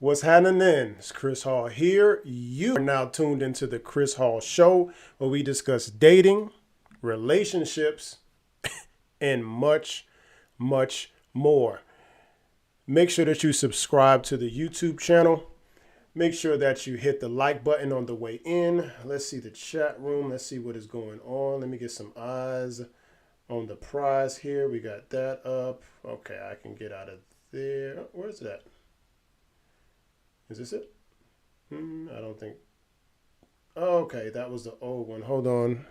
What's happening? It's Chris Hall here. You are now tuned into the Chris Hall Show, where we discuss dating, relationships, and much, much more. Make sure that you subscribe to the YouTube channel. Make sure that you hit the like button on the way in. Let's see the chat room. Let's see what is going on. Let me get some eyes on the prize here. We got that up. Okay, I can get out of there. Where's that? Is this it? I don't think. Okay, that was the old one. Hold on.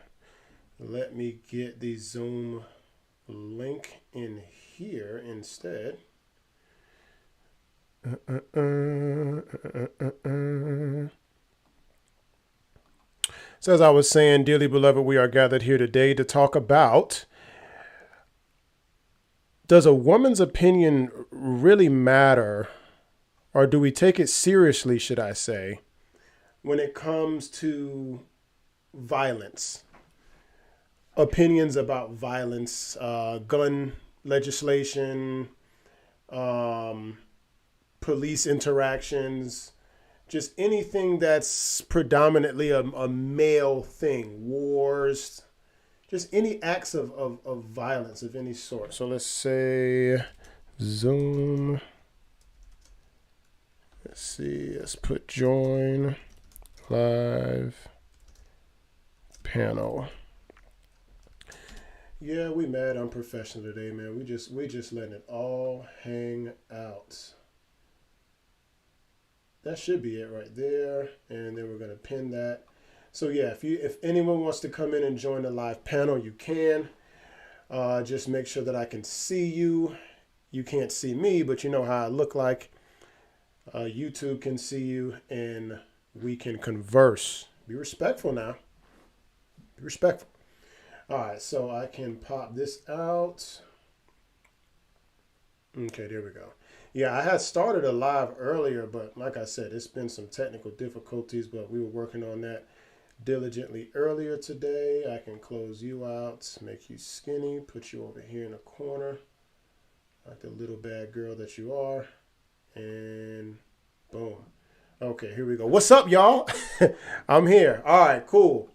Let me get the Zoom link in here instead. So as I was saying, dearly beloved, we are gathered here today to talk about, does a woman's opinion really matter? Or do we take it seriously, should I say, when it comes to violence? Opinions about violence, gun legislation, police interactions, just anything that's predominantly a male thing, wars, just any acts of violence of any sort. So let's say Zoom. Let's see, let's put join live panel. Yeah, we mad unprofessional today, man. We just letting it all hang out. That should be it right there. And then we're gonna pin that. So yeah, if anyone wants to come in and join the live panel, you can. Just make sure that I can see you. You can't see me, but you know how I look like. YouTube can see you and we can converse. Be respectful now. Be respectful. All right, so I can pop this out. Okay, there we go. Yeah, I had started a live earlier, but like I said, it's been some technical difficulties, but we were working on that diligently earlier today. I can close you out, make you skinny, put you over here in a corner, like the little bad girl that you are. And boom. Okay, here we go. What's up, y'all? I'm here. All right, cool.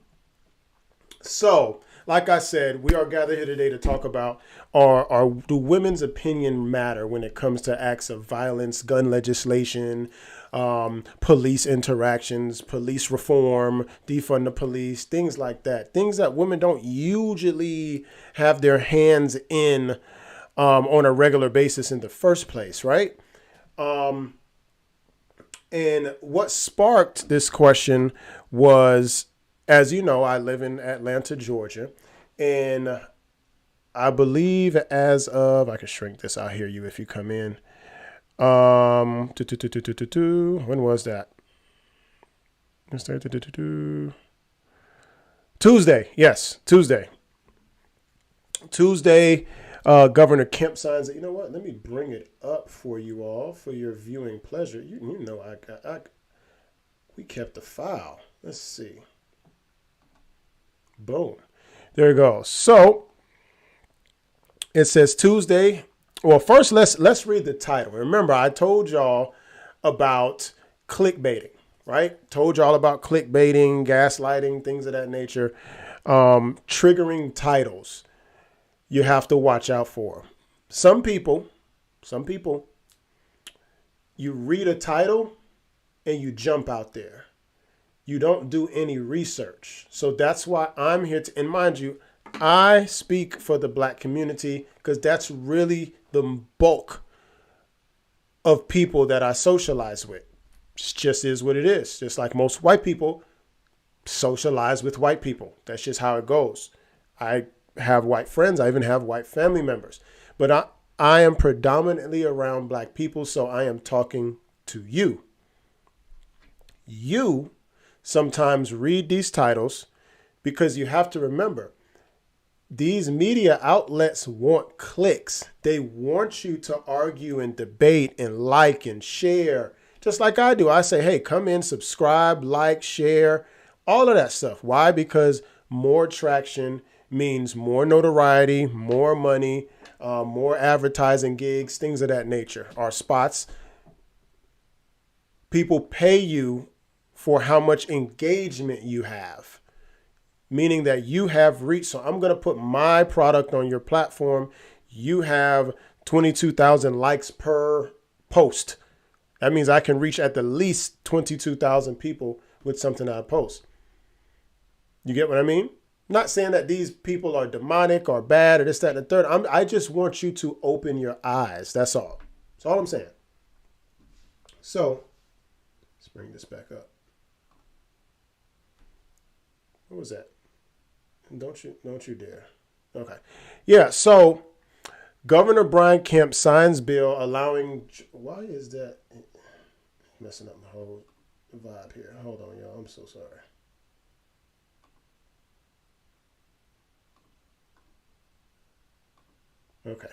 So, like I said, we are gathered here today to talk about do women's opinion matter when it comes to acts of violence, gun legislation, police interactions, police reform, defund the police, things like that. Things that women don't usually have their hands in on a regular basis in the first place, right? And what sparked this question was, as you know, I live in Atlanta, Georgia, and I believe as of, I can shrink this, I'll hear you if you come in. When was that? Tuesday. Yes, Tuesday. Governor Kemp signs it. You know what? Let me bring it up for you all for your viewing pleasure. You know, we kept the file. Let's see. Boom. There you go. So it says Tuesday. Well, first let's read the title. Remember, I told y'all about clickbaiting, right? Told y'all about clickbaiting, gaslighting, things of that nature, triggering titles. You have to watch out for. Some people, you read a title and you jump out there. You don't do any research. So that's why I'm here to, and mind you, I speak for the Black community because that's really the bulk of people that I socialize with. It just is what it is. Just like most white people socialize with white people. That's just how it goes. I have white friends. I even have white family members. But I am predominantly around Black people, so I am talking to you. You sometimes read these titles because you have to remember, these media outlets want clicks. They want you to argue and debate and like and share, just like I do. I say, hey, come in, subscribe, like, share, all of that stuff. Why? Because more traction means more notoriety, more money, more advertising gigs, things of that nature, or spots. People pay you for how much engagement you have, meaning that you have reach. So I'm going to put my product on your platform. You have 22,000 likes per post. That means I can reach at the least 22,000 people with something I post. You get what I mean? Not saying that these people are demonic or bad or this, that, and the third. I just want you to open your eyes. That's all. That's all I'm saying. So let's bring this back up. What was that? Don't you dare. Okay. Yeah, so Governor Brian Kemp signs bill allowing, why is that messing up my whole vibe here? Hold on, y'all. I'm so sorry. Okay.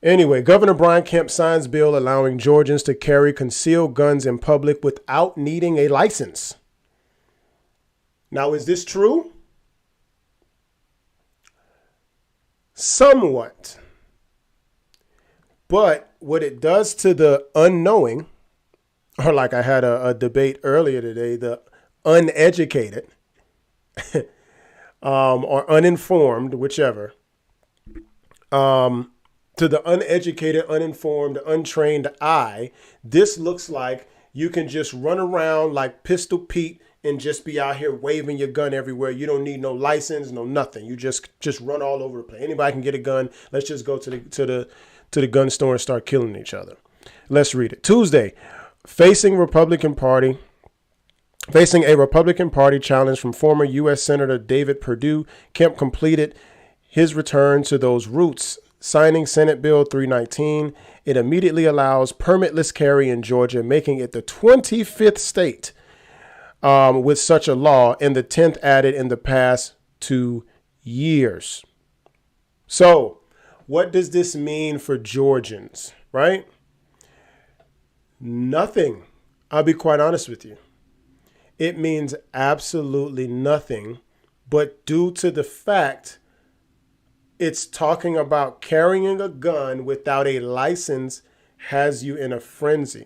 Anyway, Governor Brian Kemp signs bill allowing Georgians to carry concealed guns in public without needing a license. Now, is this true? Somewhat. But what it does to the unknowing, or like I had a debate earlier today, the uneducated or uninformed, whichever, to the uneducated, uninformed, untrained eye, this looks like you can just run around like Pistol Pete and just be out here waving your gun everywhere. You don't need no license, no nothing. You just run all over the place. Anybody can get a gun. Let's just go to the gun store and start killing each other. Let's read it. Tuesday, facing a Republican Party challenge from former U.S. Senator David Perdue, Kemp completed his return to those roots, signing Senate Bill 319. It immediately allows permitless carry in Georgia, making it the 25th state with such a law, and the 10th added in the past 2 years. So what does this mean for Georgians, right? Nothing. I'll be quite honest with you. It means absolutely nothing, but due to the fact it's talking about carrying a gun without a license has you in a frenzy.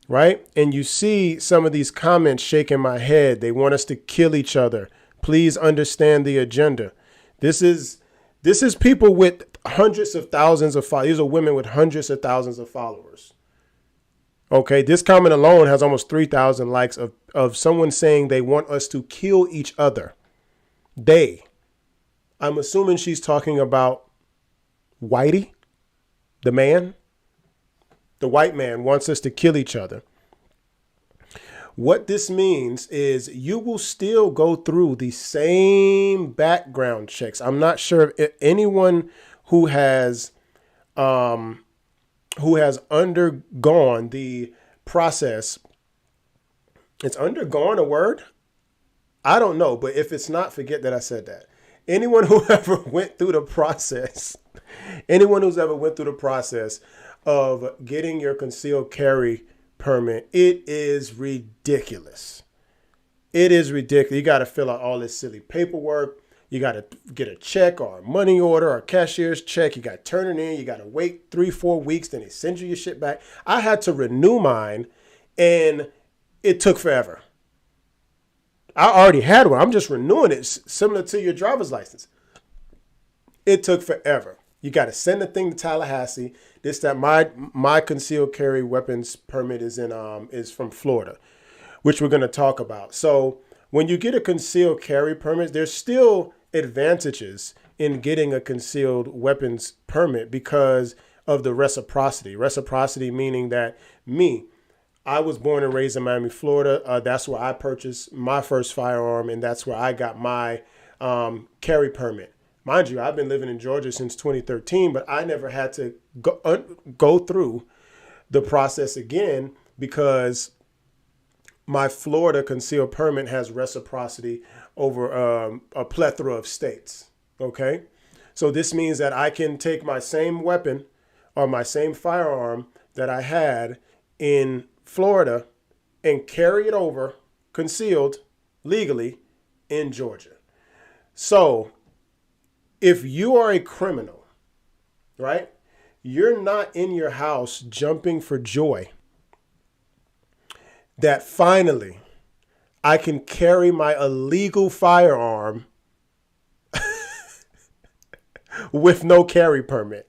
Right? And you see some of these comments shaking my head. They want us to kill each other. Please understand the agenda. This is people with hundreds of thousands of followers. These are women with hundreds of thousands of followers. Okay, this comment alone has almost 3,000 likes of someone saying they want us to kill each other. I'm assuming she's talking about Whitey, the man. The white man wants us to kill each other. What this means is you will still go through the same background checks. I'm not sure if anyone who has undergone the process. It's undergone a word? I don't know, but if it's not, forget that I said that. Anyone who ever went through the process, of getting your concealed carry permit, it is ridiculous. It is ridiculous. You got to fill out all this silly paperwork. You got to get a check or a money order or a cashier's check. You got to turn it in. You got to wait 3-4 weeks. Then they send you your shit back. I had to renew mine and it took forever. I already had one. I'm just renewing it, similar to your driver's license. It took forever. You got to send the thing to Tallahassee. My concealed carry weapons permit is from Florida, which we're going to talk about. So when you get a concealed carry permit, there's still advantages in getting a concealed weapons permit because of the reciprocity. Reciprocity meaning that I was born and raised in Miami, Florida. That's where I purchased my first firearm, and that's where I got my carry permit. Mind you, I've been living in Georgia since 2013, but I never had to go through the process again because my Florida concealed permit has reciprocity over a plethora of states. Okay. So this means that I can take my same weapon or my same firearm that I had in Florida and carry it over concealed legally in Georgia. So if you are a criminal, right, you're not in your house jumping for joy that finally I can carry my illegal firearm with no carry permit.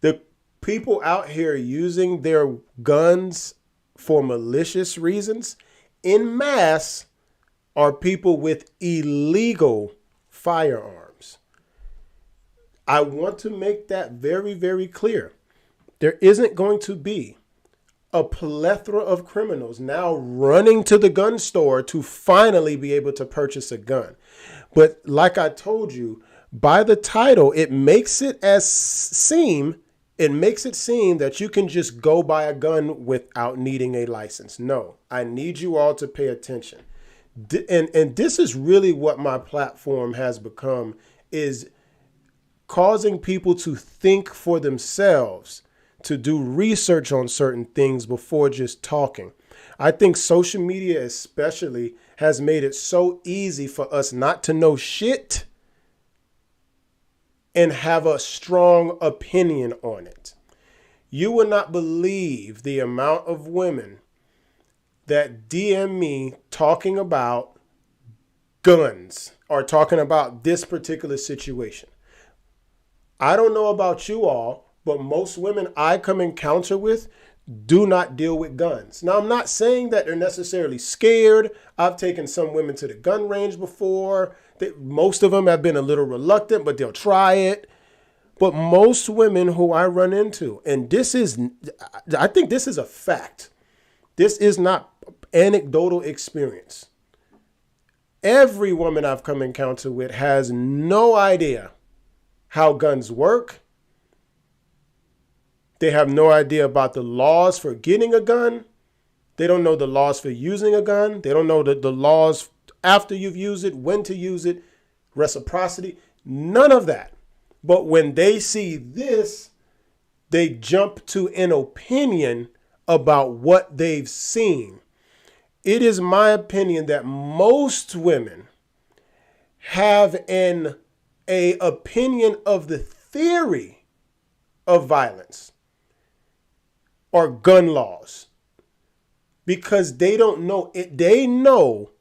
The people out here using their guns for malicious reasons in mass are people with illegal firearms. I want to make that very, very clear. There isn't going to be a plethora of criminals now running to the gun store to finally be able to purchase a gun. But like I told you, by the title, it makes it seem that you can just go buy a gun without needing a license. No, I need you all to pay attention. And this is really what my platform has become, is causing people to think for themselves, to do research on certain things before just talking. I think social media especially has made it so easy for us not to know shit and have a strong opinion on it. You will not believe the amount of women that DM me talking about guns or talking about this particular situation. I don't know about you all, but most women I come encounter with do not deal with guns. Now, I'm not saying that they're necessarily scared. I've taken some women to the gun range before. Most of them have been a little reluctant, but they'll try it. But most women who I run into, and I think this is a fact. This is not anecdotal experience. Every woman I've come encounter with has no idea how guns work. They have no idea about the laws for getting a gun. They don't know the laws for using a gun. They don't know the laws after you've used it, when to use it, reciprocity, none of that. But when they see this, they jump to an opinion about what they've seen. It is my opinion that most women have an opinion of the theory of violence or gun laws because they don't know it. They know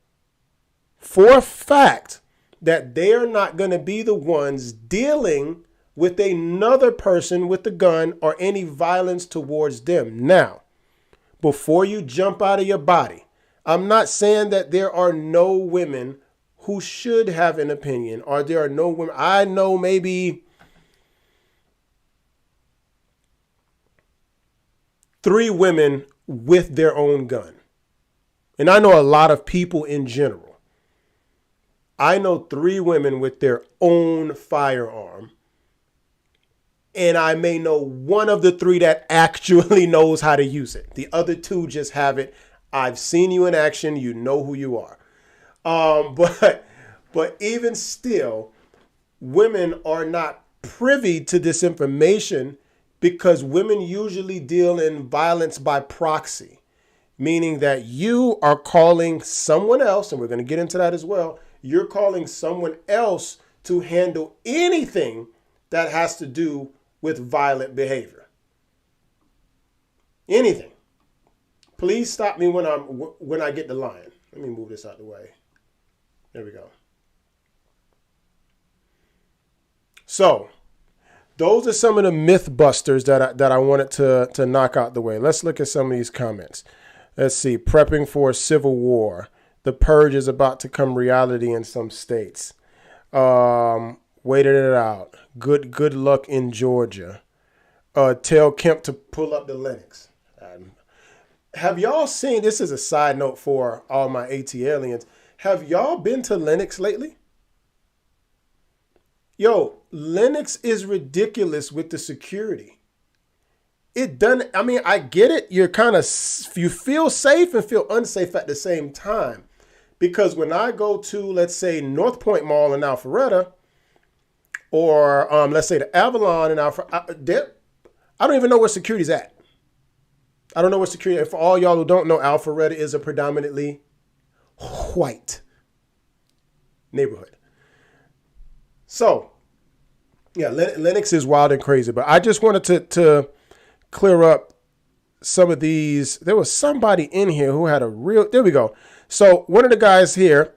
for a fact that they are not going to be the ones dealing with another person with a gun or any violence towards them. Now, before you jump out of your body, I'm not saying that there are no women who should have an opinion, or there are no women. I know maybe 3 women with their own gun. And I know a lot of people in general. I know 3 women with their own firearm. And I may know one of the 3 that actually knows how to use it. The other 2 just have it. I've seen you in action. You know who you are. But even still, women are not privy to this information because women usually deal in violence by proxy, meaning that you are calling someone else, and we're going to get into that as well. You're calling someone else to handle anything that has to do with violent behavior. Anything. Please stop me when I get the line. Let me move this out of the way. There we go. So, those are some of the myth busters that I wanted to knock out the way. Let's look at some of these comments. Let's see. Prepping for a civil war. The purge is about to come reality in some states. Waited it out. Good luck in Georgia. Tell Kemp to pull up the Linux. Have y'all seen, this is a side note for all my AT aliens. Have y'all been to Linux lately? Yo, Linux is ridiculous with the security. I get it. You feel safe and feel unsafe at the same time Because when I go to, let's say, North Point Mall in Alpharetta, or let's say the Avalon in Alpharetta, I don't even know where security's at. I don't know where security. And for all y'all who don't know, Alpharetta is a predominantly white neighborhood. So, yeah, Lenox is wild and crazy. But I just wanted to clear up some of these. There was somebody in here who had a real. There we go. So one of the guys here,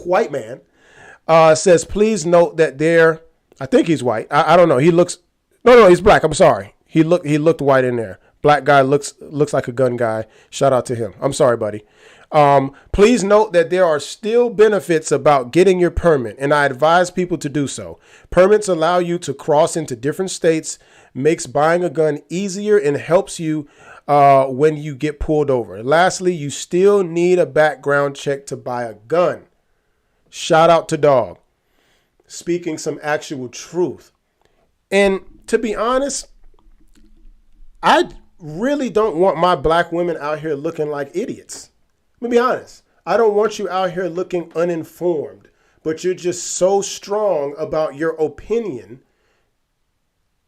white man, says, please note that there. I think he's white. I don't know. He looks. No, he's black. I'm sorry. He looked white in there. Black guy looks like a gun guy. Shout out to him. I'm sorry, buddy. Please note that there are still benefits about getting your permit, and I advise people to do so. Permits allow you to cross into different states, makes buying a gun easier, and helps you when you get pulled over. Lastly, you still need a background check to buy a gun. Shout out to Dog. Speaking some actual truth. And to be honest, I really don't want my black women out here looking like idiots. Let me be honest. I don't want you out here looking uninformed, but you're just so strong about your opinion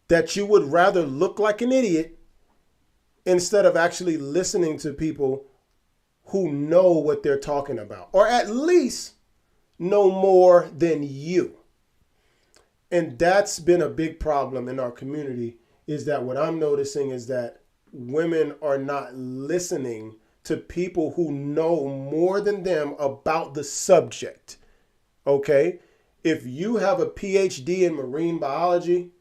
that you would rather look like an idiot instead of actually listening to people who know what they're talking about, or at least know more than you. And that's been a big problem in our community, is that what I'm noticing is that women are not listening to people who know more than them about the subject. Okay? If you have a PhD in marine biology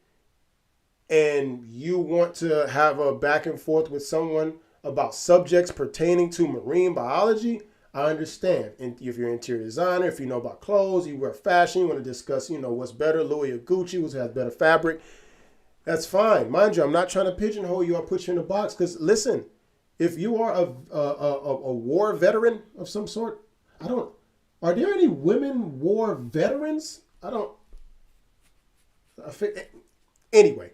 and you want to have a back and forth with someone about subjects pertaining to marine biology, I understand. And if you're an interior designer, if you know about clothes, you wear fashion, you want to discuss, what's better, Louis or Gucci, who has better fabric, that's fine. Mind you, I'm not trying to pigeonhole you or put you in a box, because listen, if you are a war veteran of some sort, are there any women war veterans? Anyway,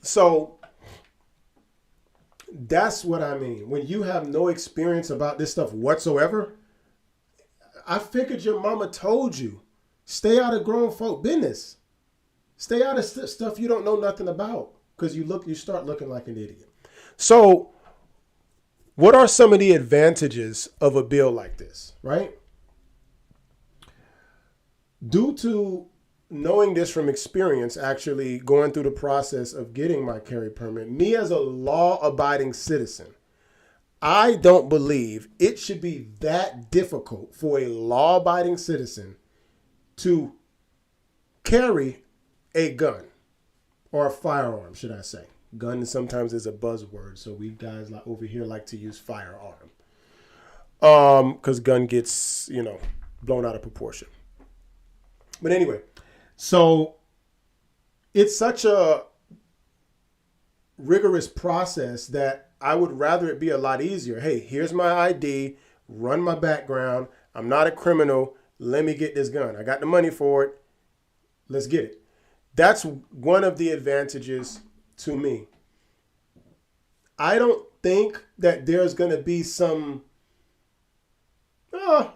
so that's what I mean. When you have no experience about this stuff whatsoever, I figured your mama told you, stay out of grown folk business. Stay out of stuff you don't know nothing about, because you start looking like an idiot. So what are some of the advantages of a bill like this, right? Due to knowing this from experience, actually going through the process of getting my carry permit, me as a law-abiding citizen, I don't believe it should be that difficult for a law-abiding citizen to carry a gun, or a firearm, should I say. Gun sometimes is a buzzword, so we guys over here like to use firearm. Because gun gets, blown out of proportion. But anyway, so it's such a rigorous process that I would rather it be a lot easier. Hey, here's my ID, run my background. I'm not a criminal. Let me get this gun. I got the money for it. Let's get it. That's one of the advantages to me. I don't think that there's going to be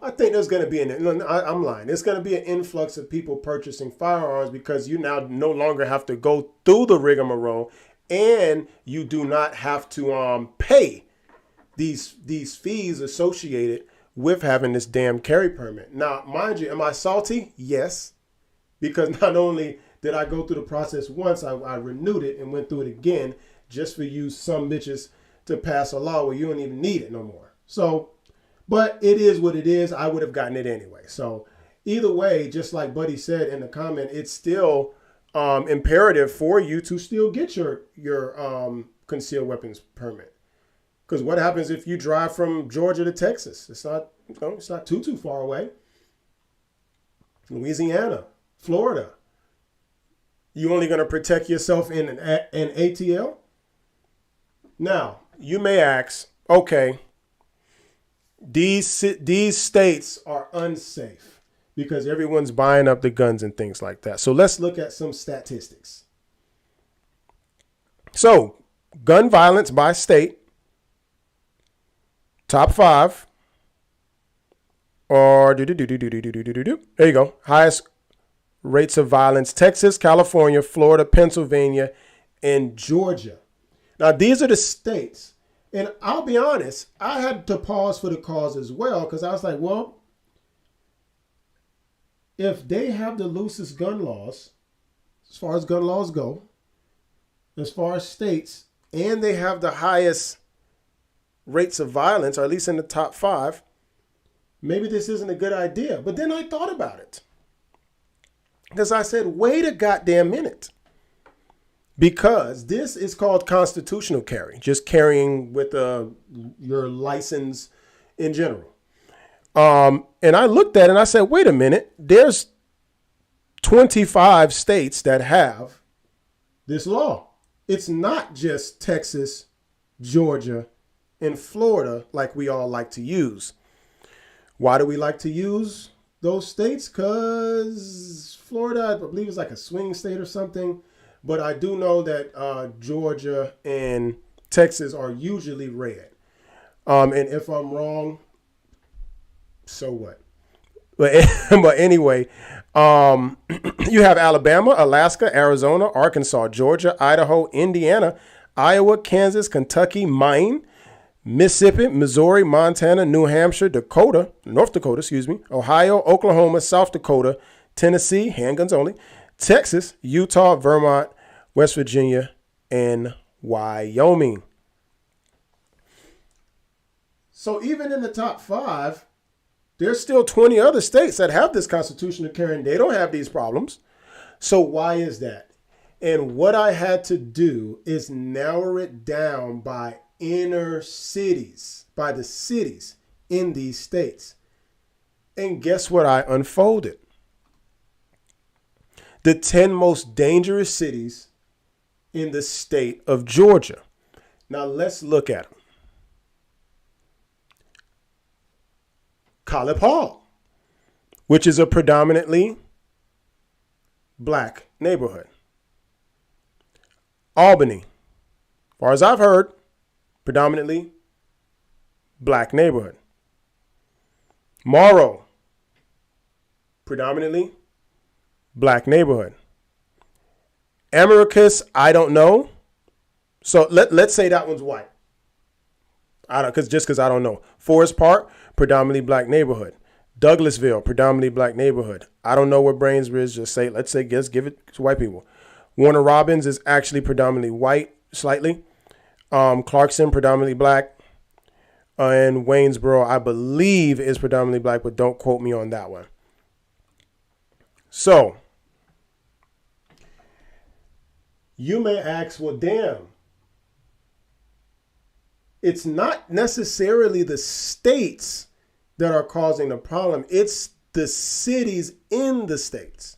I think there's going to be I'm lying. There's going to be an influx of people purchasing firearms, because you now no longer have to go through the rigmarole, and you do not have to pay these fees associated with having this damn carry permit. Now, mind you, am I salty? Yes. Because not only did I go through the process once, I renewed it and went through it again just for you some bitches to pass a law where you don't even need it no more. So, but it is what it is. I would have gotten it anyway. So either way, just like Buddy said in the comment, it's still imperative for you to still get your concealed weapons permit. Because what happens if you drive from Georgia to Texas? It's not too far away. Louisiana, Florida. You only going to protect yourself in an ATL? Now, you may ask, okay, these states are unsafe because everyone's buying up the guns and things like that. So let's look at some statistics. So, gun violence by state, top 5, Or there you go. Highest rates of violence: Texas, California, Florida, Pennsylvania, and Georgia. Now, these are the states. And I'll be honest, I had to pause for the cause as well, because I was like, well, if they have the loosest gun laws, as far as gun laws go, as far as states, and they have the highest rates of violence, or at least in the top 5, maybe this isn't a good idea. But then I thought about it. Because I said, wait a goddamn minute. Because this is called constitutional carry, just carrying with your license in general. And I looked at it and I said, wait a minute, there's 25 states that have this law. It's not just Texas, Georgia, and Florida like we all like to use. Why do we like to use those states? Because Florida, I believe, is like a swing state or something. But I do know that Georgia and Texas are usually red. And if I'm wrong, so what? But anyway, you have Alabama, Alaska, Arizona, Arkansas, Georgia, Idaho, Indiana, Iowa, Kansas, Kentucky, Maine, Mississippi, Missouri, Montana, New Hampshire, North Dakota, Ohio, Oklahoma, South Dakota, Tennessee, handguns only, Texas, Utah, Vermont, West Virginia, and Wyoming. So even in the top 5, there's still 20 other states that have this constitutional carry and they don't have these problems. So why is that? And what I had to do is narrow it down by inner cities, by the cities in these states. And guess what I unfolded? The 10 most dangerous cities in the state of Georgia. Now let's look at them. College Hall, which is a predominantly black neighborhood. Albany, as far as I've heard, predominantly black neighborhood. Morrow, predominantly black neighborhood. Americus, I don't know. So let's say that one's white. Because I don't know. Forest Park, predominantly black neighborhood. Douglasville, predominantly black neighborhood. I don't know where Brainsbridge is. Just say, give it to white people. Warner Robins is actually predominantly white, slightly. Clarkson, predominantly black. And Waynesboro, I believe, is predominantly black, but don't quote me on that one. So, you may ask, well, damn, it's not necessarily the states that are causing the problem. It's the cities in the states.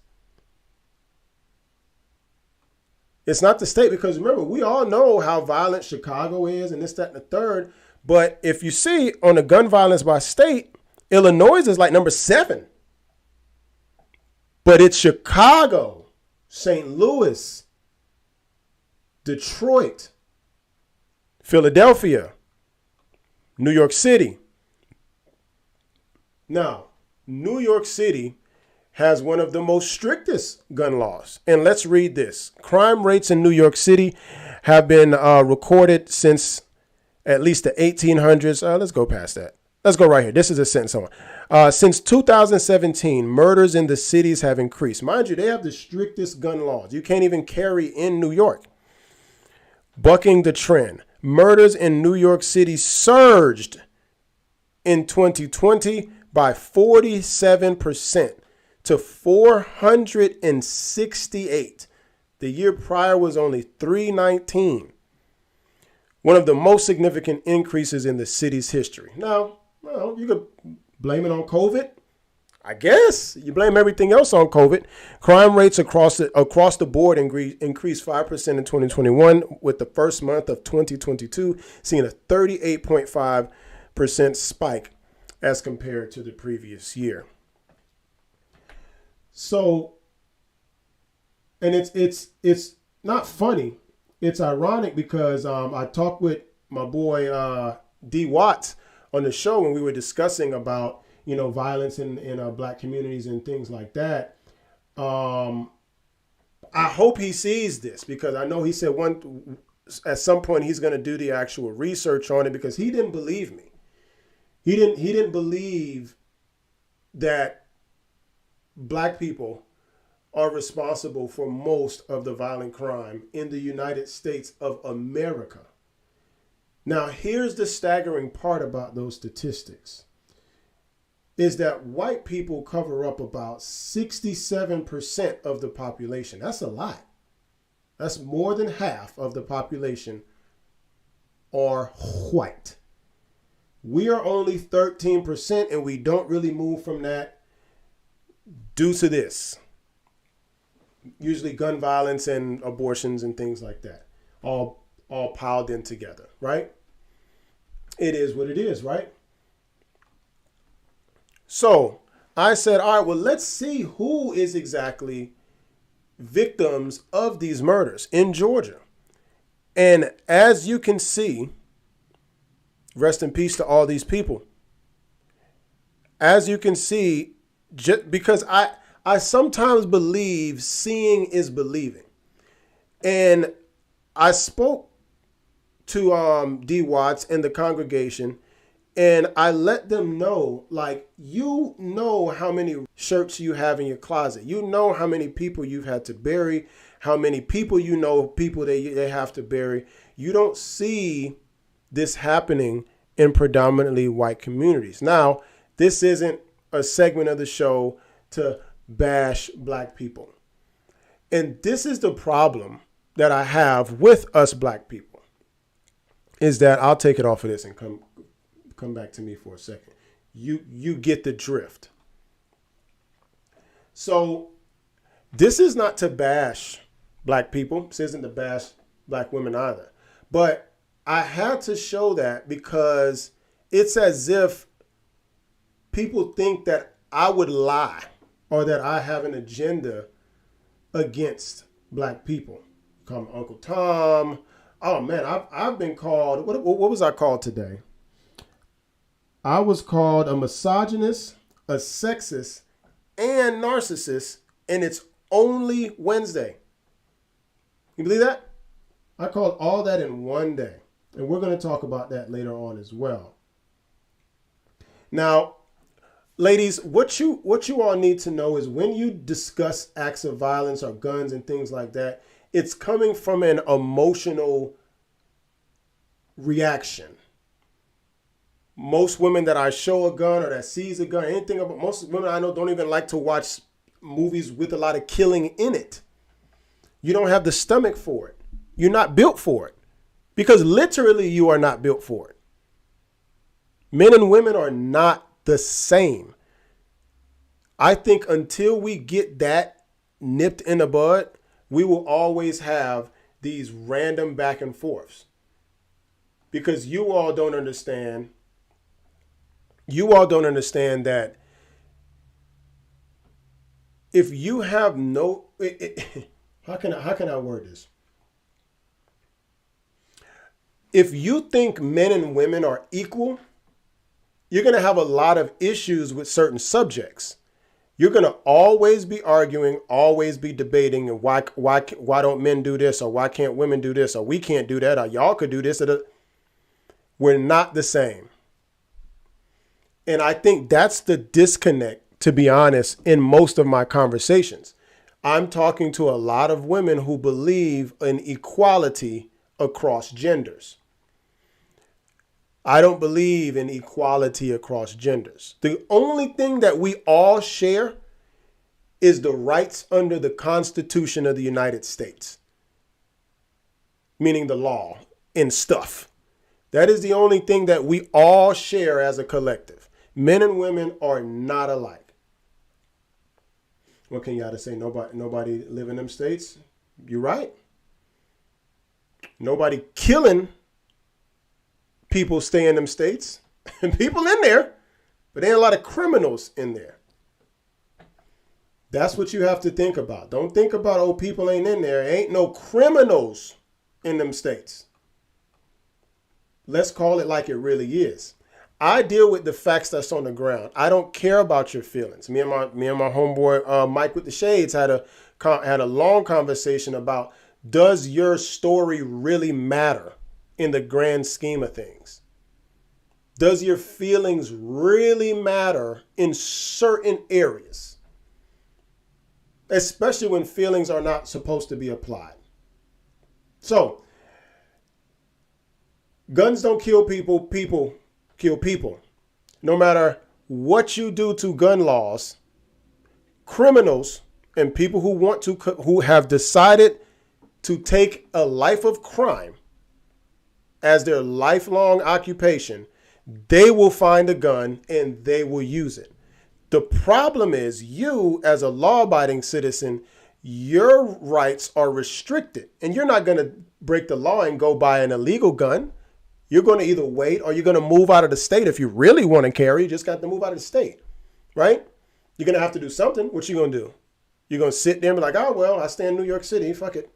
It's not the state, because remember, we all know how violent Chicago is and this, that, and the third. But if you see on the gun violence by state, Illinois is like number 7. But it's Chicago, St. Louis, Detroit, Philadelphia, New York City. Now, New York City has one of the most strictest gun laws. And let's read this. Crime rates in New York City have been recorded since at least the 1800s. Let's go past that. Let's go right here. This is a sentence. Since 2017, murders in the cities have increased. Mind you, they have the strictest gun laws. You can't even carry in New York. Bucking the trend. Murders in New York City surged in 2020 by 47% to 468. The year prior was only 319. One of the most significant increases in the city's history. Now, well, you could blame it on COVID. I guess you blame everything else on COVID. Crime rates across the board increased 5% in 2021, with the first month of 2022 seeing a 38.5% spike as compared to the previous year. So, and it's not funny. It's ironic because I talked with my boy D Watts on the show when we were discussing about, violence in black communities and things like that. I hope he sees this, because I know he said at some point he's going to do the actual research on it, because he didn't believe me. He didn't believe that black people are responsible for most of the violent crime in the United States of America. Now, here's the staggering part about those statistics, is that white people cover up about 67% of the population. That's a lot. That's more than half of the population are white. We are only 13%, and we don't really move from that due to this. Usually gun violence and abortions and things like that, all piled in together, right? It is what it is, right? So I said, all right, well, let's see who is exactly victims of these murders in Georgia. And as you can see, rest in peace to all these people. As you can see, because I sometimes believe seeing is believing. And I spoke to D. Watts and the congregation, and I let them know, like, you know how many shirts you have in your closet. You know how many people you've had to bury, how many people people they have to bury. You don't see this happening in predominantly white communities. Now, this isn't a segment of the show to bash black people. And this is the problem that I have with us black people, is that I'll take it off of this and come back to me for a second. You get the drift. So this is not to bash black people. This isn't to bash black women either. But I had to show that because it's as if people think that I would lie or that I have an agenda against black people. Call me Uncle Tom. Oh man, I've been called, what was I called today? I was called a misogynist, a sexist, and narcissist, and it's only Wednesday. You believe that? I called all that in one day. And we're going to talk about that later on as well. Now, ladies, what you all need to know is when you discuss acts of violence or guns and things like that, it's coming from an emotional reaction. Most women that I show a gun or that sees a gun, anything about, most women I know don't even like to watch movies with a lot of killing in it. You don't have the stomach for it. You're not built for it. Because literally you are not built for it. Men and women are not the same. I think until we get that nipped in the bud, we will always have these random back and forths. Because you all don't understand that if you have no, how can I word this? If you think men and women are equal, you're going to have a lot of issues with certain subjects. You're going to always be arguing, always be debating, and why don't men do this, or why can't women do this, or we can't do that, or y'all could do this. We're not the same. And I think that's the disconnect, to be honest, in most of my conversations. I'm talking to a lot of women who believe in equality across genders. I don't believe in equality across genders. The only thing that we all share is the rights under the Constitution of the United States, meaning the law and stuff. That is the only thing that we all share as a collective. Men and women are not alike. What can y'all say? Nobody live in them states? You're right. Nobody killing people stay in them states. People in there, but there ain't a lot of criminals in there. That's what you have to think about. Don't think about, oh, people ain't in there. Ain't no criminals in them states. Let's call it like it really is. I deal with the facts that's on the ground. I don't care about your feelings. Me and my homeboy Mike with the Shades had a long conversation about, does your story really matter in the grand scheme of things? Does your feelings really matter in certain areas? Especially when feelings are not supposed to be applied. So, guns don't kill people, people kill people. No matter what you do to gun laws, criminals and people who have decided to take a life of crime as their lifelong occupation, they will find a gun and they will use it. The problem is, you as a law-abiding citizen, your rights are restricted, and you're not going to break the law and go buy an illegal gun. You're going to either wait or you're going to move out of the state. If you really want to carry, you just got to move out of the state, right? You're going to have to do something. What you going to do? You're going to sit there and be like, oh, well, I stay in New York City. Fuck it.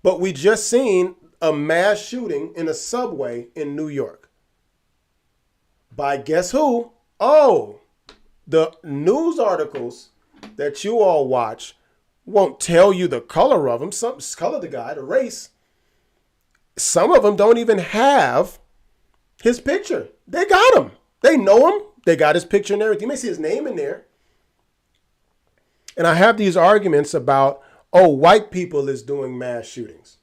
But we just seen a mass shooting in a subway in New York. By guess who? Oh, the news articles that you all watch won't tell you the color of them. Some color the guy, the race. Some of them don't even have his picture. They got him. They know him. They got his picture and everything. You may see his name in there. And I have these arguments about, oh, white people is doing mass shootings.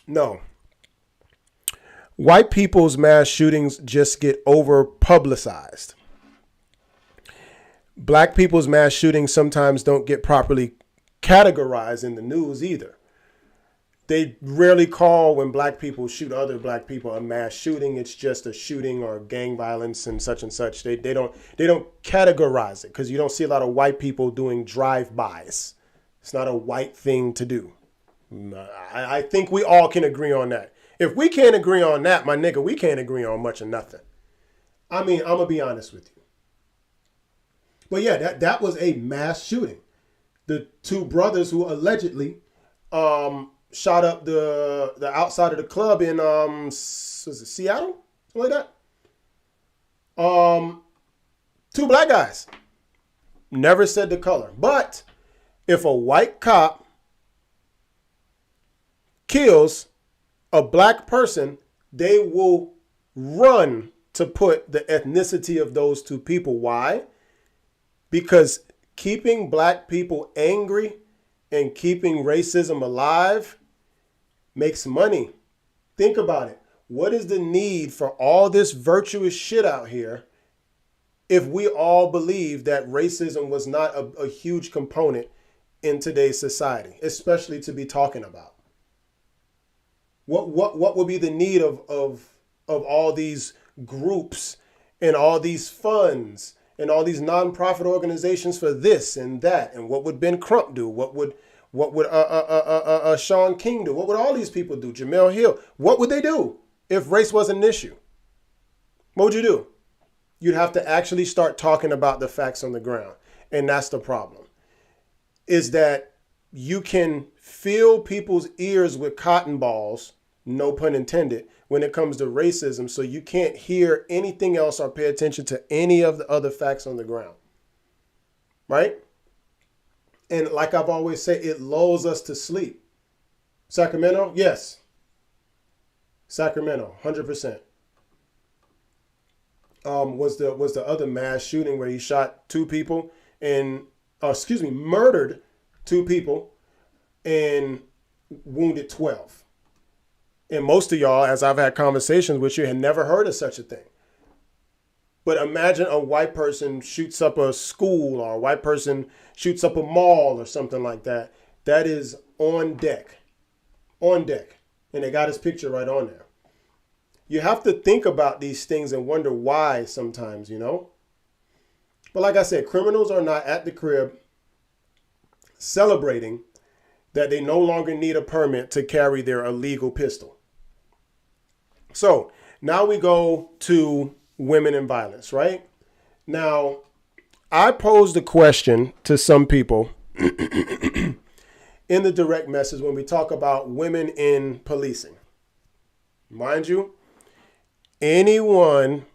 No. White people's mass shootings just get over publicized. Black people's mass shootings sometimes don't get properly categorized in the news either. They rarely call when black people shoot other black people a mass shooting. It's just a shooting or gang violence and such and such. They don't categorize it because you don't see a lot of white people doing drive-bys. It's not a white thing to do. I think we all can agree on that. If we can't agree on that, my nigga, we can't agree on much of nothing. I mean, I'm going to be honest with you. But yeah, that was a mass shooting. The two brothers who allegedly shot up the outside of the club in was it Seattle? Something like that. Two black guys. Never said the color. But if a white cop kills a black person, they will run to put the ethnicity of those two people. Why? Because keeping black people angry and keeping racism alive makes money. Think about it. What is the need for all this virtuous shit out here if we all believe that racism was not a huge component in today's society, especially to be talking about? What would be the need of all these groups and all these funds and all these nonprofit organizations for this and that? And what would Ben Crump do? What would Sean King do? What would all these people do? Jamel Hill. What would they do if race wasn't an issue? What would you do? You'd have to actually start talking about the facts on the ground. And that's the problem, is that you can fill people's ears with cotton balls, no pun intended, when it comes to racism, so you can't hear anything else or pay attention to any of the other facts on the ground. Right? And like I've always said, it lulls us to sleep. Sacramento? Yes. Sacramento, 100%. Was the other mass shooting where he shot two people and, murdered two people and wounded 12. And most of y'all, as I've had conversations with you, had never heard of such a thing. But imagine a white person shoots up a school, or a white person shoots up a mall or something like that. That is on deck. On deck. And they got his picture right on there. You have to think about these things and wonder why sometimes, you know. But like I said, criminals are not at the crib celebrating that they no longer need a permit to carry their illegal pistol. So now we go to women in violence, right? Now, I posed a question to some people in the direct message when we talk about women in policing. Mind you, any woman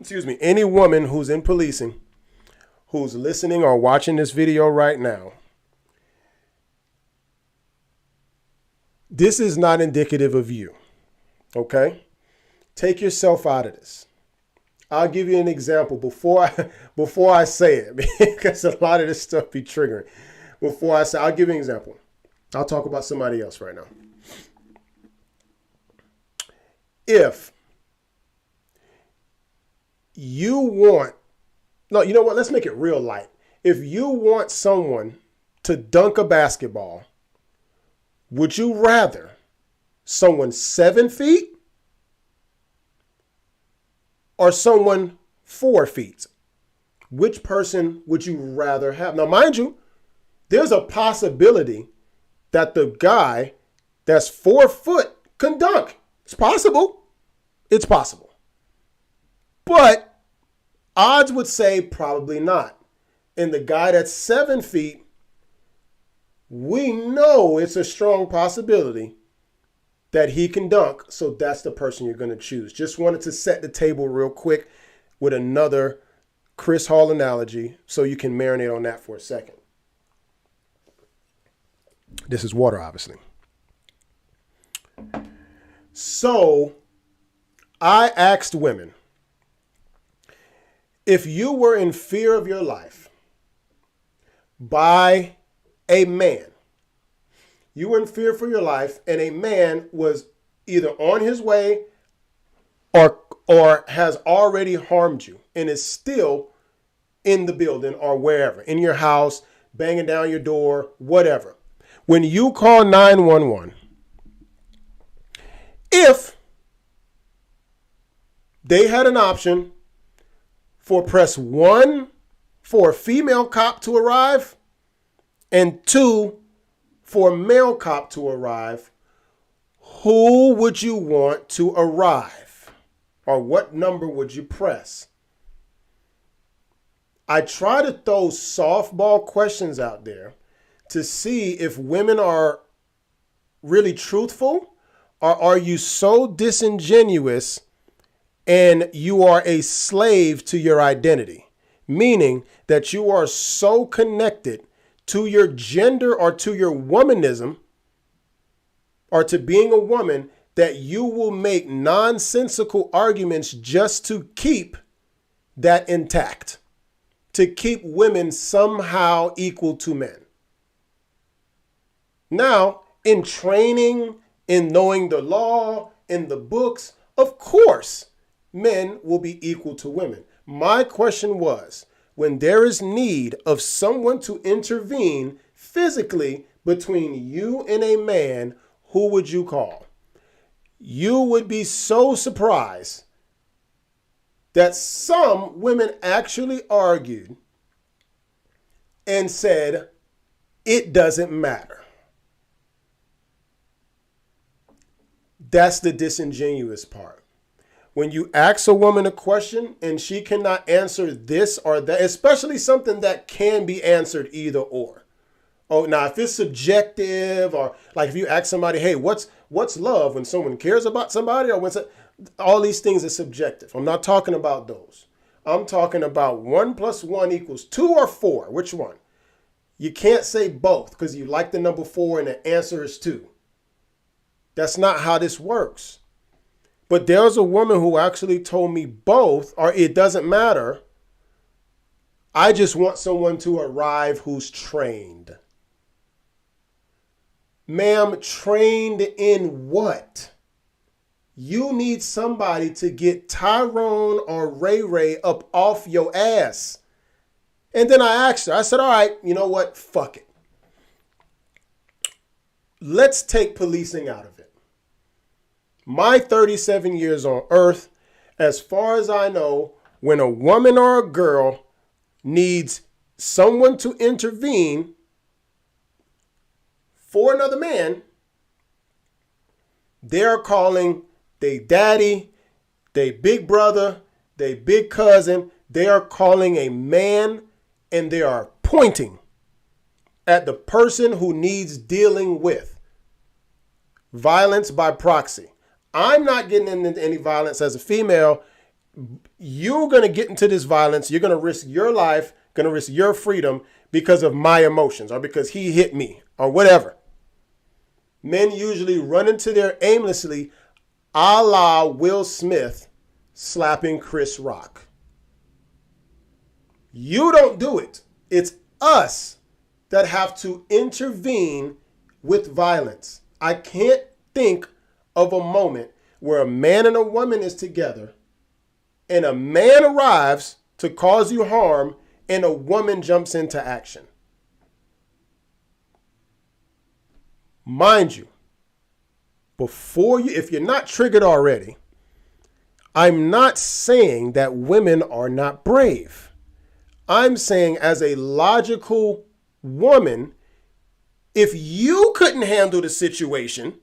who's in policing, who's listening or watching this video right now, this is not indicative of you, okay? Take yourself out of this. I'll give you an example before I say it, because a lot of this stuff be triggering. I'll give you an example. I'll talk about somebody else right now. If you want, no, you know what? Let's make it real light. If you want someone to dunk a basketball, would you rather someone 7 feet or someone 4 feet? Which person would you rather have? Now, mind you, there's a possibility that the guy that's 4 foot can dunk. It's possible. It's possible. But odds would say probably not. And the guy that's 7 feet, we know it's a strong possibility that he can dunk. So that's the person you're going to choose. Just wanted to set the table real quick with another Chris Hall analogy so you can marinate on that for a second. This is water, obviously. So I asked women, if you were in fear of your life by a man, you were in fear for your life and a man was either on his way or has already harmed you and is still in the building or wherever, in your house, banging down your door, whatever. When you call 911, if they had an option for press 1 for a female cop to arrive and 2 for a male cop to arrive, who would you want to arrive? Or what number would you press? I try to throw softball questions out there to see if women are really truthful, or are you so disingenuous and you are a slave to your identity? Meaning that you are so connected to your gender or to your womanism or to being a woman that you will make nonsensical arguments just to keep that intact, to keep women somehow equal to men. Now, in training, in knowing the law, in the books, of course, men will be equal to women. My question was, when there is need of someone to intervene physically between you and a man, who would you call? You would be so surprised that some women actually argued and said, it doesn't matter. That's the disingenuous part. When you ask a woman a question and she cannot answer this or that, especially something that can be answered either or. Oh, now if it's subjective, or like if you ask somebody, hey, what's love, when someone cares about somebody, or all these things are subjective. I'm not talking about those. I'm talking about 1 + 1 = 2 or 4. Which one? You can't say both because you like the number 4 and the answer is 2. That's not how this works. But there's a woman who actually told me both, or it doesn't matter. I just want someone to arrive who's trained. Ma'am, trained in what? You need somebody to get Tyrone or Ray Ray up off your ass. And then I asked her, I said, all right, you know what? Fuck it. Let's take policing out of it. My 37 years on earth, as far as I know, when a woman or a girl needs someone to intervene for another man, they're calling their daddy, their big brother, their big cousin. They are calling a man and they are pointing at the person who needs dealing with. Violence by proxy. I'm not getting into any violence as a female. You're going to get into this violence. You're going to risk your life, going to risk your freedom because of my emotions or because he hit me or whatever. Men usually run into there aimlessly, a la Will Smith slapping Chris Rock. You don't do it. It's us that have to intervene with violence. I can't think of a moment where a man and a woman is together and a man arrives to cause you harm and a woman jumps into action. Mind you, if you're not triggered already, I'm not saying that women are not brave. I'm saying as a logical woman, if you couldn't handle the situation,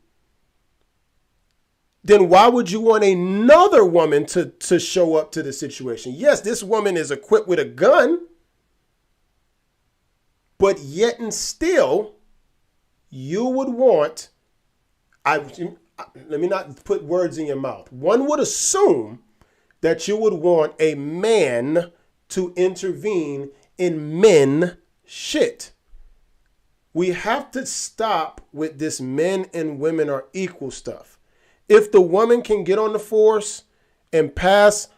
then why would you want another woman to show up to the situation? Yes, this woman is equipped with a gun, but yet and still, you would want, let me not put words in your mouth. One would assume that you would want a man to intervene in men shit. We have to stop with this men and women are equal stuff. If the woman can get on the force and pass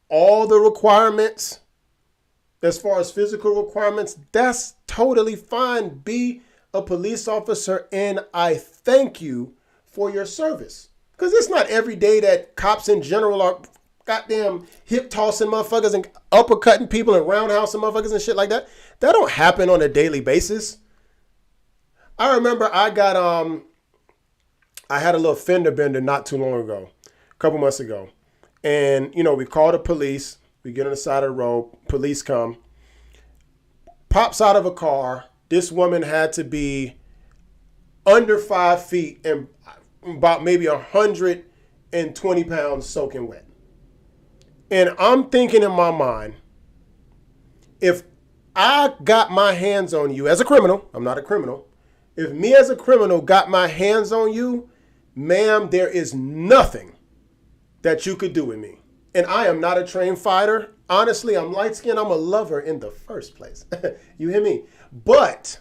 all the requirements, as far as physical requirements, that's totally fine. Be a police officer, and I thank you for your service. Because it's not every day that cops in general are goddamn hip tossing motherfuckers and uppercutting people and roundhousing motherfuckers and shit like that. That don't happen on a daily basis. I remember I had a little fender bender not too long ago, a couple months ago. And, we call the police. We get on the side of the road. Police come. Pops out of a car. This woman had to be under 5 feet and about maybe 120 pounds soaking wet. And I'm thinking in my mind, if I got my hands on you as a criminal, I'm not a criminal. If me as a criminal got my hands on you, ma'am, there is nothing that you could do with me. And I am not a trained fighter. Honestly, I'm light-skinned. I'm a lover in the first place. You hear me? But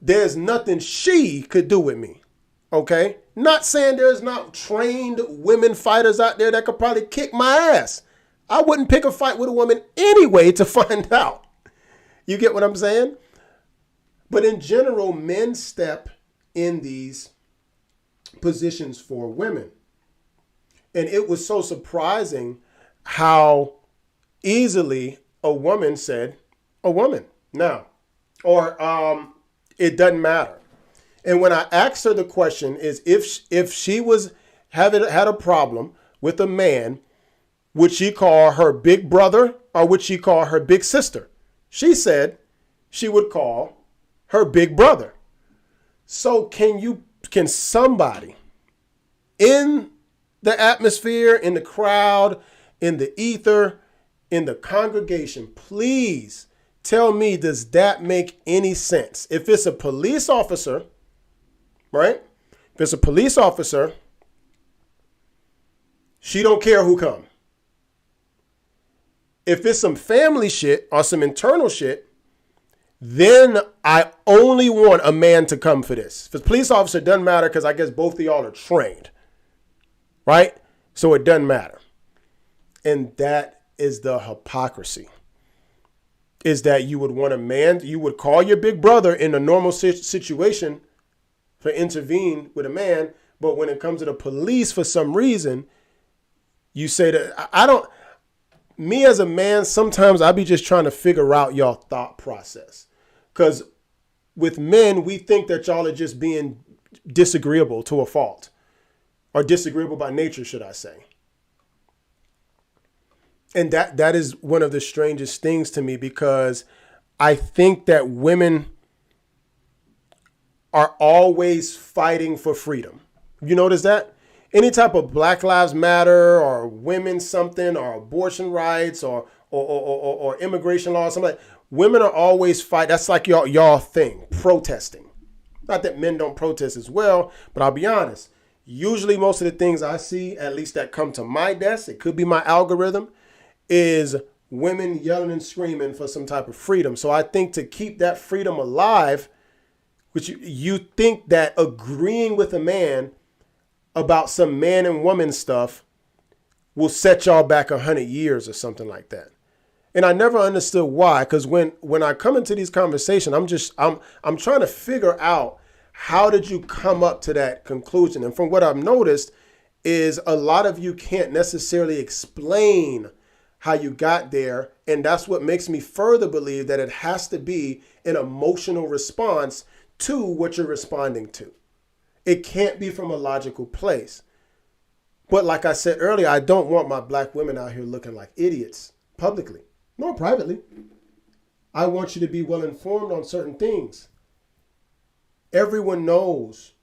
there's nothing she could do with me. Okay? Not saying there's not trained women fighters out there that could probably kick my ass. I wouldn't pick a fight with a woman anyway to find out. You get what I'm saying? But in general, men step in these positions for women. And it was so surprising how easily a woman said, a woman. Now, or it doesn't matter. And when I asked her the question is if she was had a problem with a man, would she call her big brother or would she call her big sister? She said she would call her big brother. So can somebody in the atmosphere, in the crowd, in the ether, in the congregation, please tell me, does that make any sense? If it's a police officer, right? If it's a police officer, she don't care who come. If it's some family shit or some internal shit, then I only want a man to come for this. If it's a police officer, it doesn't matter because I guess both of y'all are trained, right? So it doesn't matter. And that is the hypocrisy. Is that you would want a man, you would call your big brother in a normal situation to intervene with a man, but when it comes to the police, for some reason, you say that, me as a man, sometimes I be just trying to figure out y'all thought process. Because with men, we think that y'all are just being disagreeable to a fault. Or disagreeable by nature, should I say. And that is one of the strangest things to me, because I think that women are always fighting for freedom. You notice that? Any type of Black Lives Matter or women something or abortion rights or immigration law, something like, Women are always fight. That's like y'all thing, protesting. Not that men don't protest as well, but I'll be honest. Usually most of the things I see, at least that come to my desk, it could be my algorithm, is women yelling and screaming for some type of freedom. So I think to keep that freedom alive, which you think that agreeing with a man about some man and woman stuff will set y'all back 100 years or something like that. And I never understood why, because when I come into these conversations, I'm trying to figure out how did you come up to that conclusion. And from what I've noticed is a lot of you can't necessarily explain how you got there. And that's what makes me further believe that it has to be an emotional response to what you're responding to. It can't be from a logical place. But like I said earlier, I don't want my black women out here looking like idiots publicly, nor privately. I want you to be well informed on certain things. Everyone knows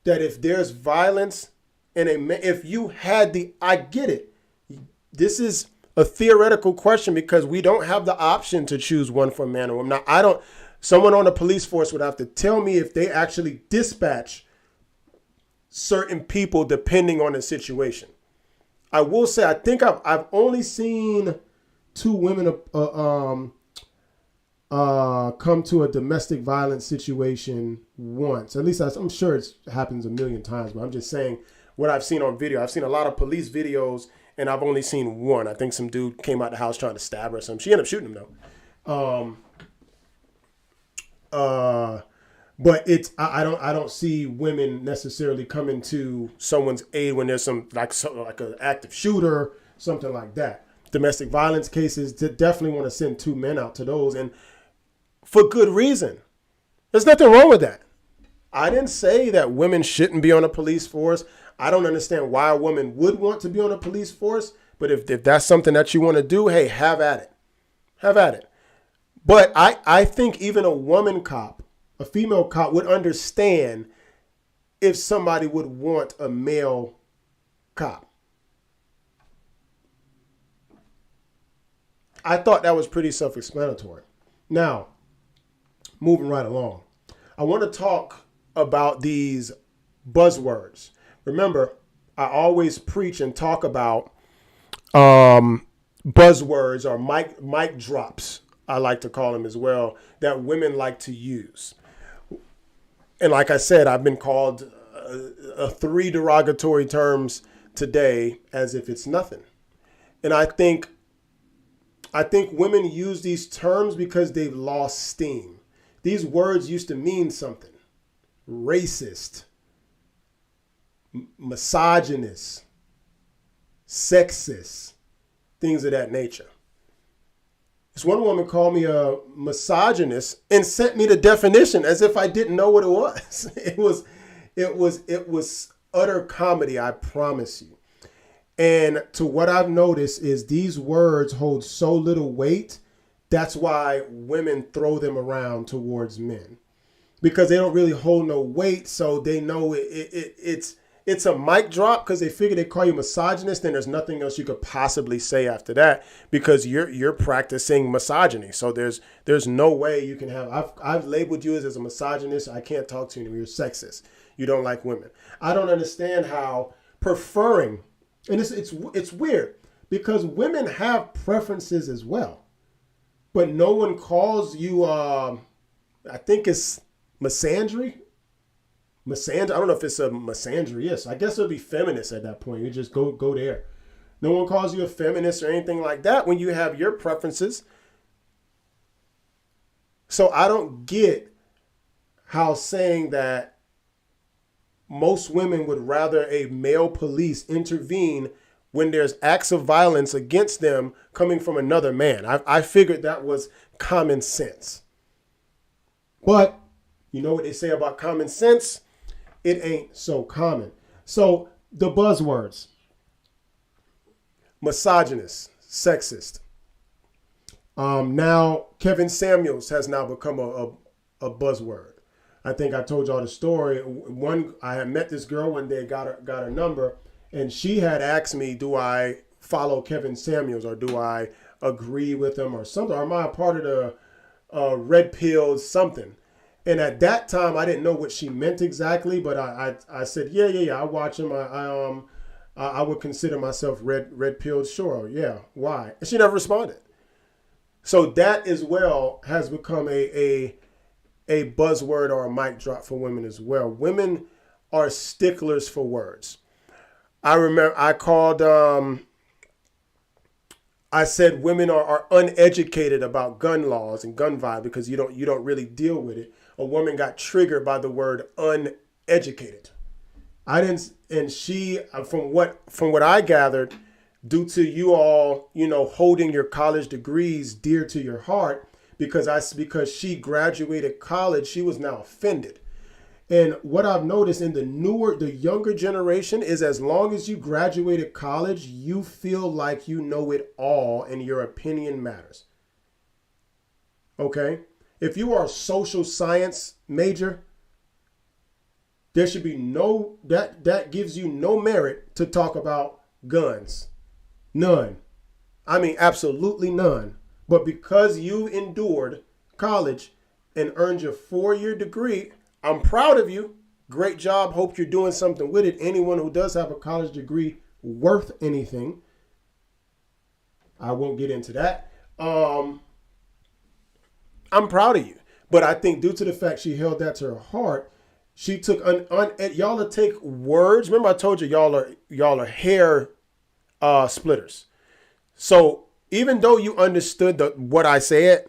that if there's violence and if you had I get it. This is a theoretical question because we don't have the option to choose one for a man or woman. Now, someone on the police force would have to tell me if they actually dispatch certain people depending on the situation. I will say, I think I've only seen 2 women come to a domestic violence situation once. At least I'm sure it happens a million times, but I'm just saying what I've seen on video. I've seen a lot of police videos, and I've only seen one. I think some dude came out the house trying to stab her or something. She ended up shooting him though. But I don't see women necessarily coming to someone's aid when there's like an active shooter, something like that. Domestic violence cases, definitely want to send 2 men out to those, and for good reason. There's nothing wrong with that. I didn't say that women shouldn't be on a police force. I don't understand why a woman would want to be on a police force, but if that's something that you want to do, hey, have at it. Have at it. But I think even a woman cop, a female cop would understand if somebody would want a male cop. I thought that was pretty self-explanatory. Now, moving right along, I want to talk about these buzzwords. Remember, I always preach and talk about buzzwords or mic drops, I like to call them as well, that women like to use. And like I said, I've been called 3 derogatory terms today as if it's nothing. And I think women use these terms because they've lost steam. These words used to mean something. Racist, misogynist, sexist, things of that nature. This one woman called me a misogynist and sent me the definition as if I didn't know what it was. It was utter comedy, I promise you. And to what I've noticed is these words hold so little weight. That's why women throw them around towards men, because they don't really hold no weight. So they know it's a mic drop because they figure they call you misogynist, and there's nothing else you could possibly say after that because you're practicing misogyny. So there's no way you can have. I've labeled you as a misogynist. I can't talk to you anymore. You're sexist. You don't like women. I don't understand how preferring, and it's weird because women have preferences as well, but no one calls you. I think it's misandry. I don't know if it's a misandry. Yes, I guess it would be feminist at that point. You just go there. No one calls you a feminist or anything like that when you have your preferences. So I don't get how saying that most women would rather a male police intervene when there's acts of violence against them coming from another man. I figured that was common sense. But you know what they say about common sense? It ain't so common. So the buzzwords: misogynist, sexist. Now Kevin Samuels has now become a buzzword. I think I told y'all the story. I had met this girl one day, got her number, and she had asked me, do I follow Kevin Samuels or do I agree with them or something? Or am I a part of the red pill something? And at that time, I didn't know what she meant exactly, but I said, yeah. I watch them. I would consider myself red pilled. Sure, yeah. Why? And she never responded. So that as well has become a buzzword or a mic drop for women as well. Women are sticklers for words. I remember I called. I said women are uneducated about gun laws and gun violence because you don't really deal with it. A woman got triggered by the word uneducated. I didn't, and she, from what I gathered, due to you all, holding your college degrees dear to your heart, because she graduated college, she was now offended. And what I've noticed in the younger generation is as long as you graduated college, you feel like you know it all and your opinion matters. Okay? If you are a social science major, there should be that gives you no merit to talk about guns. None. I mean, absolutely none. But because you endured college and earned your 4-year degree, I'm proud of you. Great job. Hope you're doing something with it. Anyone who does have a college degree worth anything, I won't get into that. I'm proud of you. But I think due to the fact she held that to her heart, she took y'all to take words. Remember I told you y'all are hair splitters. So even though you understood what I said,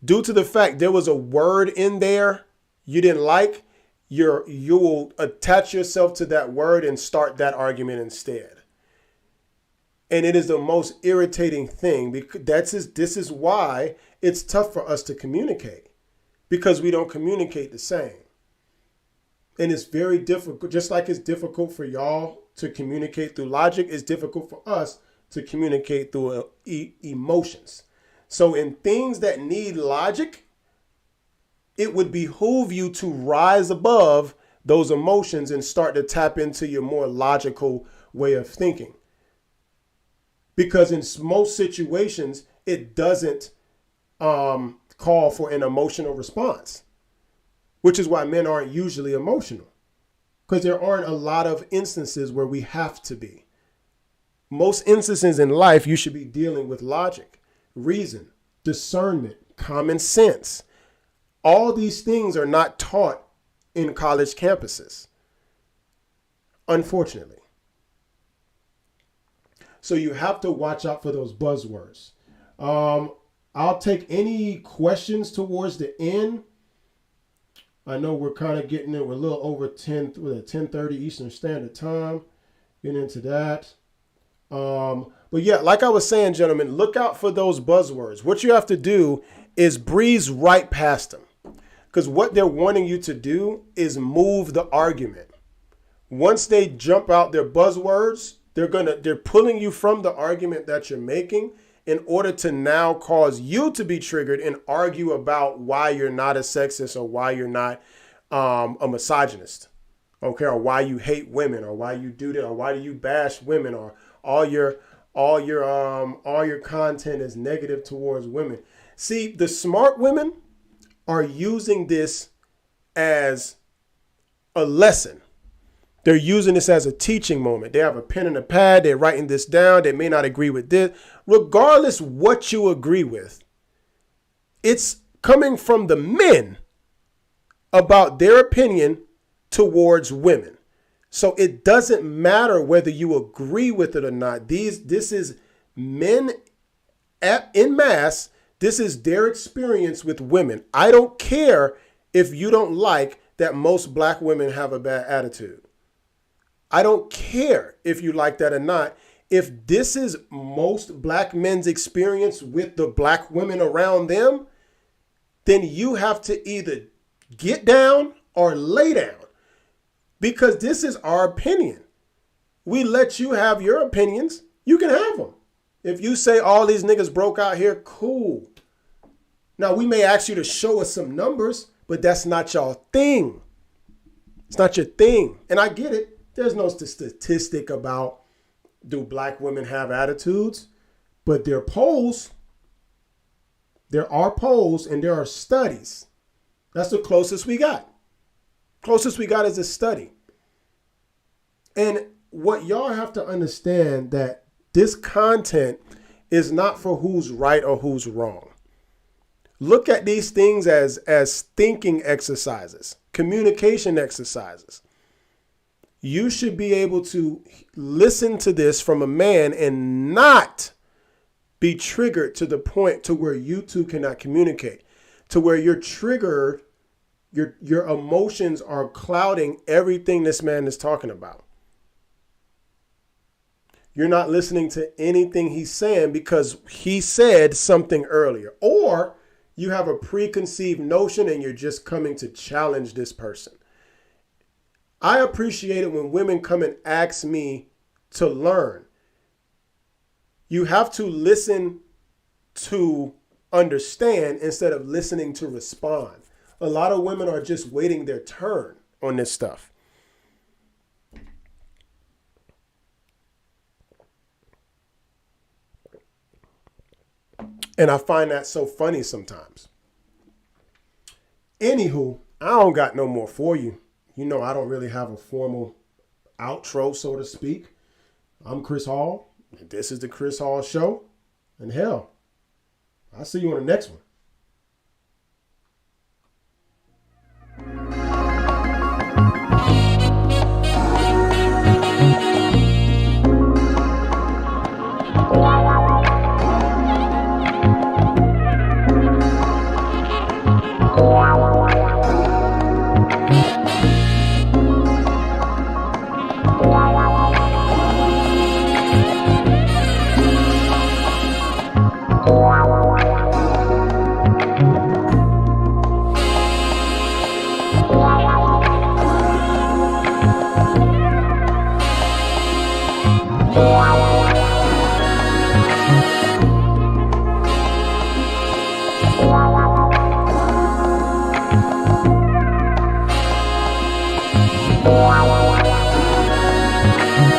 due to the fact there was a word in there you didn't like, you will attach yourself to that word and start that argument instead. And it is the most irritating thing because this is why it's tough for us to communicate, because we don't communicate the same. And it's very difficult, just like it's difficult for y'all to communicate through logic, it's difficult for us to communicate through emotions. So in things that need logic, it would behoove you to rise above those emotions and start to tap into your more logical way of thinking. Because in most situations, it doesn't call for an emotional response, which is why men aren't usually emotional, because there aren't a lot of instances where we have to be. Most instances in life, you should be dealing with logic, reason, discernment, common sense. All these things are not taught in college campuses, unfortunately. So you have to watch out for those buzzwords. I'll take any questions towards the end. I know we're kind of getting it. We're a little over 10:30 Eastern Standard Time. Getting into that. But yeah, like I was saying, gentlemen, look out for those buzzwords. What you have to do is breeze right past them. Because what they're wanting you to do is move the argument. Once they jump out their buzzwords, they're pulling you from the argument that you're making in order to now cause you to be triggered and argue about why you're not a sexist or why you're not a misogynist. Okay, or why you hate women, or why you do that, or why do you bash women, or all your content is negative towards women. See, the smart women are using this as a lesson. They're using this as a teaching moment. They have a pen and a pad. They're writing this down. They may not agree with this. Regardless what you agree with, it's coming from the men about their opinion towards women. So it doesn't matter whether you agree with it or not. This is men en masse. This is their experience with women. I don't care if you don't like that most black women have a bad attitude. I don't care if you like that or not. If this is most black men's experience with the black women around them, then you have to either get down or lay down, because this is our opinion. We let you have your opinions. You can have them. If you say all these niggas broke out here, cool. Now, we may ask you to show us some numbers, but that's not your thing. It's not your thing. And I get it. There's no statistic about do black women have attitudes, but their polls There are polls and there are studies. That's the closest we got. Closest we got is a study. And what y'all have to understand that this content is not for who's right or who's wrong. Look at these things as thinking exercises, communication exercises. You should be able to listen to this from a man and not be triggered to the point to where you two cannot communicate, to where you're triggered, your emotions are clouding everything this man is talking about. You're not listening to anything he's saying because he said something earlier, or you have a preconceived notion and you're just coming to challenge this person. I appreciate it when women come and ask me to learn. You have to listen to understand instead of listening to respond. A lot of women are just waiting their turn on this stuff. And I find that so funny sometimes. Anywho, I don't got no more for you. You know, I don't really have a formal outro, so to speak. I'm Chris Hall, and this is the Chris Hall Show. And hell, I'll see you on the next one.